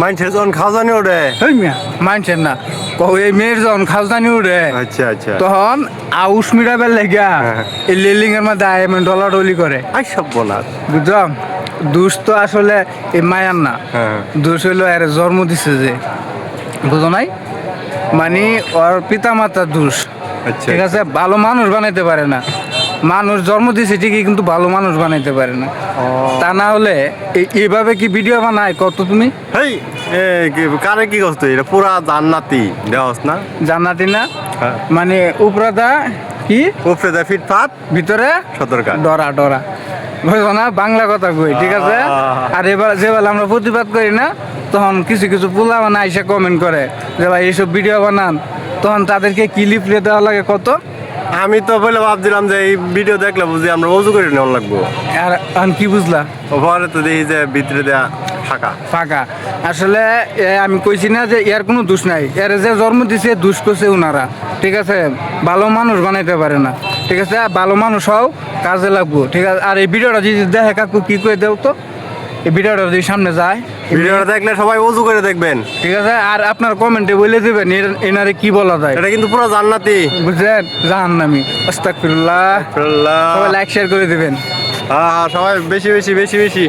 মানুষের যখন খাওয়ানি ওঠে। ওই মিয়া মানছেন না এই মেয়ের যখন খাজদানি উঠে আচ্ছা আচ্ছা। তখন আউস মিটাবেল লেগা এই লেলিং এর মধ্যে আইমেন ডলাডলি করে। আই সব বলার। বুঝলাম দোষ তো আসলে এই মায়ার না, দোষ হইলো এর জন্ম দিছে যে, বুঝো নাই, মানে ওর পিতা মাতার দোষ। আচ্ছা ঠিক আছে, ভালো মানুষ বানাইতে পারে না, মানুষ জন্ম দিছে ঠিকই কিন্তু ভালো মানুষ বানাইতে পারে না। তা না হলে এইভাবে কি ভিডিও বানায় কত তুমি? হেই কারে কি করছো এটা পুরা জান্নাতি দেওয়াস না? জান্নাতি না হ্যাঁ। মানে উপরাদা কি উপরে দেয় ফিটফাট, ভিতরে সতর্কা। ডরা ডরা, বুঝো না, বাংলা কথা কই, ঠিক আছে। আর এবার যেবেলা আমরা প্রতিবাদ করি না তখন কিছু কিছু পোলা মানে আইসা কমেন্ট করে যে ভাই এইসব ভিডিও বানান, তখন তাদেরকে ক্লিপ রে দেওয়া লাগে কত। আমি তো বলে ভাবছিলাম যে এই ভিডিও দেখলে বুঝি আমরা ওযু করে নেওয়ার লাগবো। আর এখন কি বুঝলা? পরে তো দেখি যে ভিতরে দেয়া ফাঁকা ফাঁকা। আসলে আমি কইছি না যে এর কোনো দোষ নাই, এর যে জন্ম দিছে দোষ করছে ওনারা, ঠিক আছে। ভালো মানুষ বানাইতে পারে না, ঠিক আছে। ভালো মানুষ হও, কাজে লাগবো, ঠিক আছে। আর এই ভিডিওটা যদি দেখে কাকু কি করে দেও তো, এই ভিডিওটা যদি সামনে যায়, ভিডিওটা দেখলে সবাই ওযু করে দেখবেন, ঠিক আছে। আর আপনার কমেন্টে বলে দেবেন এনারে কি বলা যায়। এটা কিন্তু পুরো জান্নাতি, বুঝলেন, জাহান্নামী। আস্তাগফিরুল্লাহ। আল্লাহ। সবাই লাইক শেয়ার করে দিবেন। হ্যাঁ সবাই বেশি বেশি বেশি বেশি